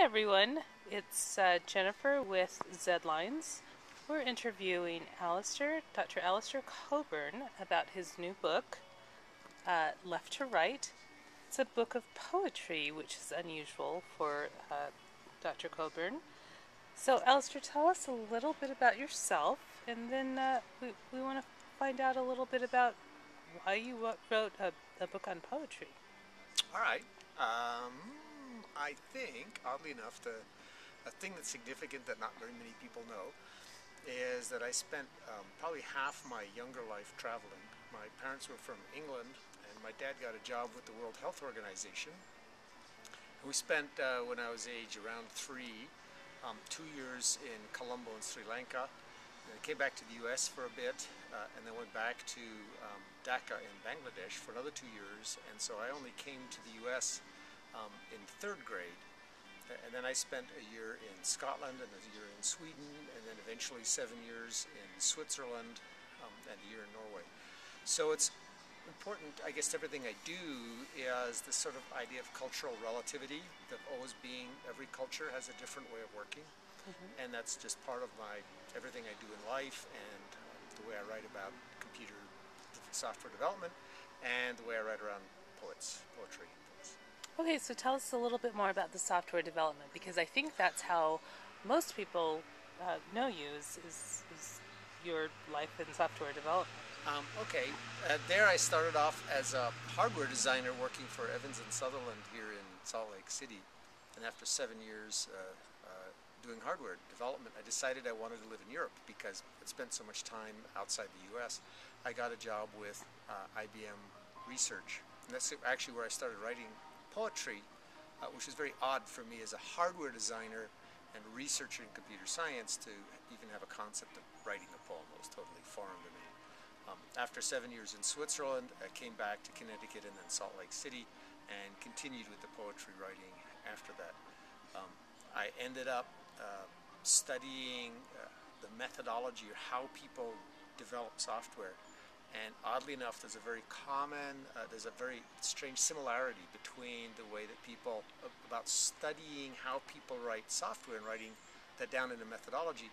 everyone, it's Jennifer with XedLines. We're interviewing Dr. Alistair Coburn, about his new book, Left to Right. It's a book of poetry, which is unusual for Dr. Coburn. So, Alistair, tell us a little bit about yourself, and then we want to find out a little bit about why you wrote a book on poetry. All right. I think, oddly enough, a thing that's significant that not very many people know is that I spent probably half my younger life traveling. My parents were from England, and my dad got a job with the World Health Organization. We spent, when I was age around 3, 2 years in Colombo in Sri Lanka. And I came back to the U.S. for a bit, and then went back to Dhaka in Bangladesh for another 2 years. And so I only came to the U.S. In 3rd grade. And then I spent a year in Scotland and a year in Sweden, and then eventually 7 years in Switzerland and a year in Norway. So it's important, I guess, everything I do is this sort of idea of cultural relativity, that always being every culture has a different way of working. And that's just part of everything I do in life, and the way I write about computer software development, and the way I write around poetry. Okay, so tell us a little bit more about the software development, because I think that's how most people know you, is your life in software development. There I started off as a hardware designer working for Evans & Sutherland here in Salt Lake City. And after 7 years doing hardware development, I decided I wanted to live in Europe because I'd spent so much time outside the U.S. I got a job with IBM Research. And that's actually where I started writing poetry, which is very odd for me as a hardware designer and researcher in computer science to even have a concept of writing a poem. It was totally foreign to me. After 7 years in Switzerland, I came back to Connecticut and then Salt Lake City and continued with the poetry writing after that. I ended up studying the methodology or how people develop software. And oddly enough, there's a very strange similarity between the way that about studying how people write software and writing that down in a methodology,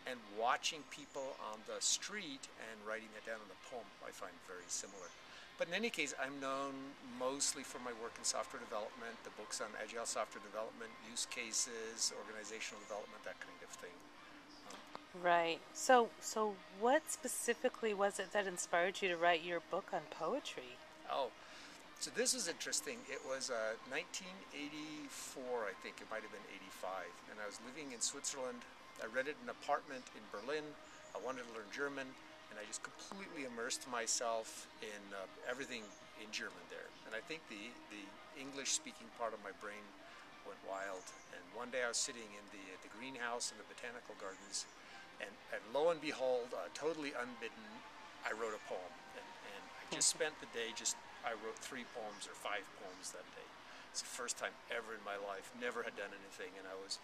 and watching people on the street and writing that down in a poem. I find very similar. But in any case, I'm known mostly for my work in software development, the books on agile software development, use cases, organizational development, that kind of thing. Right. So what specifically was it that inspired you to write your book on poetry? Oh, so this is interesting. It was 1984, I think. It might have been 85. And I was living in Switzerland. I rented an apartment in Berlin. I wanted to learn German, and I just completely immersed myself in everything in German there. And I think the English-speaking part of my brain went wild. And one day I was sitting in the greenhouse in the botanical gardens, and lo and behold, totally unbidden, I wrote a poem. And I just spent the day, I wrote 3 poems or 5 poems that day. It's the first time ever in my life, never had done anything, and I was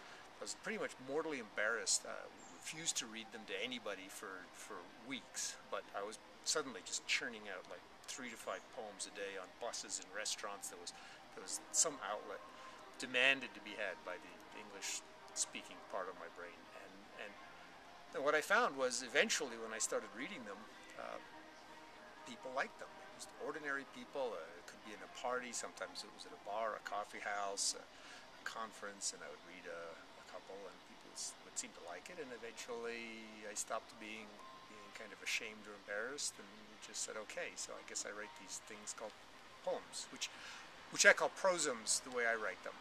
pretty much mortally embarrassed. Refused to read them to anybody for weeks, but I was suddenly just churning out like 3 to 5 poems a day on buses and restaurants. There was some outlet demanded to be had by the English-speaking part of my brain. And what I found was eventually when I started reading them, people liked them. It was ordinary people. It could be in a party. Sometimes it was at a bar, a coffee house, a conference, and I would read a couple, and people would seem to like it. And eventually I stopped being kind of ashamed or embarrassed and just said, okay, so I guess I write these things called poems, which I call prosums the way I write them.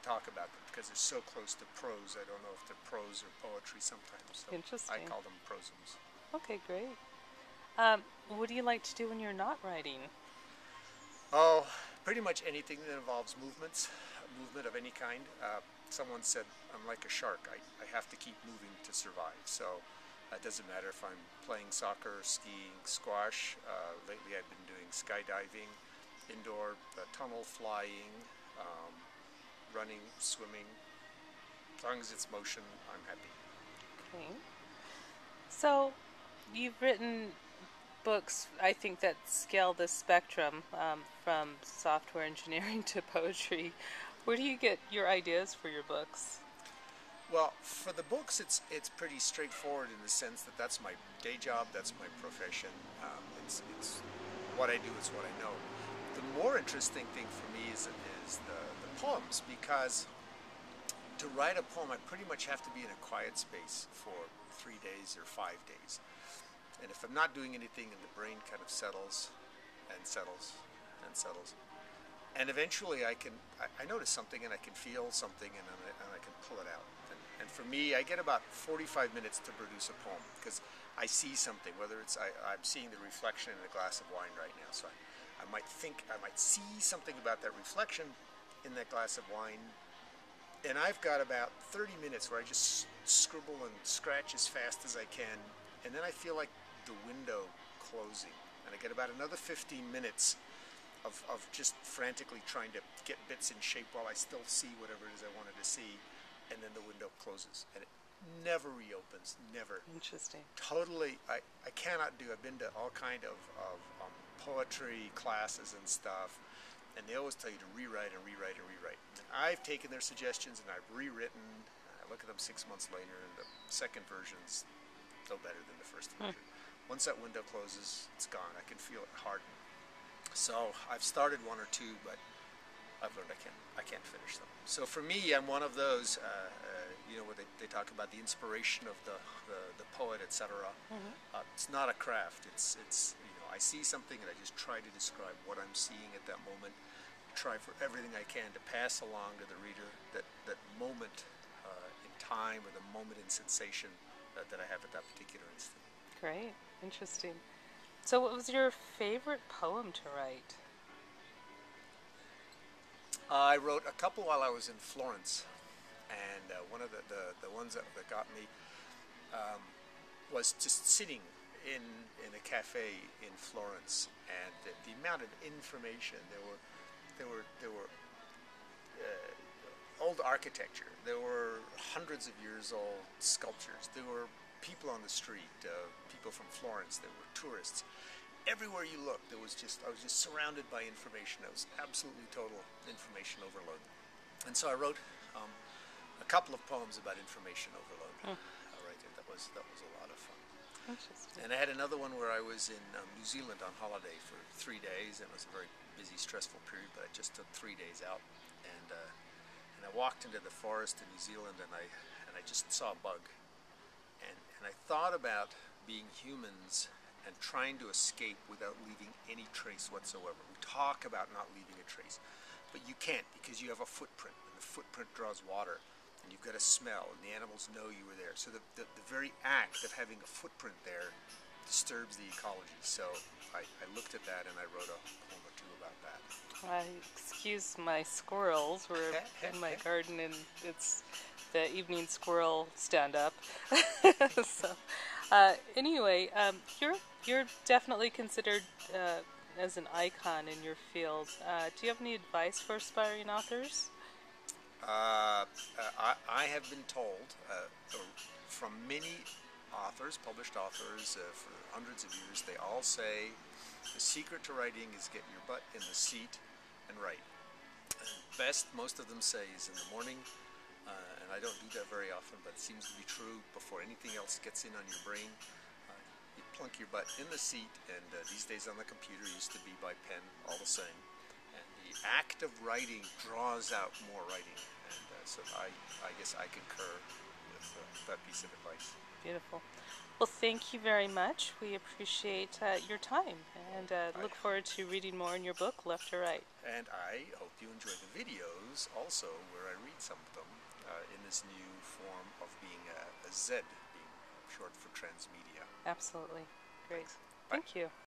Talk about them because they're so close to prose. I don't know if they're prose or poetry sometimes. So interesting. I call them prosums. Okay, great. What do you like to do when you're not writing? Oh, pretty much anything that involves movement of any kind. Someone said I'm like a shark. I have to keep moving to survive. So it doesn't matter if I'm playing soccer, skiing, squash. Lately I've been doing skydiving, indoor tunnel flying, running, swimming. As long as it's motion, I'm happy. Okay. So, you've written books, I think, that scale the spectrum from software engineering to poetry. Where do you get your ideas for your books? Well, for the books, it's pretty straightforward in the sense that that's my day job, that's my profession. It's what I do, it's what I know. The more interesting thing for me is the poems, because to write a poem, I pretty much have to be in a quiet space for 3 days or 5 days. And if I'm not doing anything, and the brain kind of settles and settles and settles, and eventually I notice something and I can feel something, and I can pull it out. And for me, I get about 45 minutes to produce a poem, because I see something, whether it's I'm seeing the reflection in a glass of wine right now, so I might see something about that reflection in that glass of wine, and I've got about 30 minutes where I just scribble and scratch as fast as I can, and then I feel like the window closing, and I get about another 15 minutes of just frantically trying to get bits in shape while I still see whatever it is I wanted to see, and then the window closes, and it never reopens, never. Interesting. Totally, I cannot do. I've been to all kind of poetry classes and stuff, and they always tell you to rewrite and rewrite and rewrite. And I've taken their suggestions and I've rewritten. I look at them 6 months later, and the second version's no better than the first version. Once that window closes, it's gone. I can feel it harden. So I've started one or two, but I've learned I can't finish them. So for me, I'm one of those, where they talk about the inspiration of the poet, etc. It's not a craft. It's I see something and I just try to describe what I'm seeing at that moment. Try for everything I can to pass along to the reader that moment in time, or the moment in sensation that I have at that particular instant. Great. Interesting. So what was your favorite poem to write? I wrote a couple while I was in Florence, and one of the ones that got me was just sitting in a cafe in Florence, and the amount of information. There were old architecture. There were hundreds of years old sculptures. There were people on the street, people from Florence. There were tourists. Everywhere you looked, I was just surrounded by information. It was absolutely total information overload. And so I wrote a couple of poems about information overload. Right there. That was a lot of fun. Interesting. And I had another one where I was in New Zealand on holiday for 3 days, and it was a very busy, stressful period. But I just took 3 days out, and I walked into the forest in New Zealand, and I just saw a bug, and I thought about being humans and trying to escape without leaving any trace whatsoever. We talk about not leaving a trace, but you can't, because you have a footprint, and the footprint draws water, and you've got a smell, and the animals know you were there. So the very act of having a footprint there disturbs the ecology. So I looked at that, and I wrote a poem or two about that. Excuse my squirrels. We're in my garden, and it's the evening squirrel stand-up. So, anyway, you're definitely considered as an icon in your field. Do you have any advice for aspiring authors? I have been told from many authors, published authors, for hundreds of years, they all say the secret to writing is get your butt in the seat and write. And best, most of them say, is in the morning. And I don't do that very often, but it seems to be true before anything else gets in on your brain. You plunk your butt in the seat, and these days on the computer used to be by pen, all the same. And the act of writing draws out more writing. And so I guess I concur with that piece of advice. Beautiful. Well, thank you very much. We appreciate your time, and look forward to reading more in your book, Left to Right. And I hope you enjoy the videos also, where I read some of them in this new form of being a Z, being short for transmedia. Absolutely. Great. Bye. Thank you.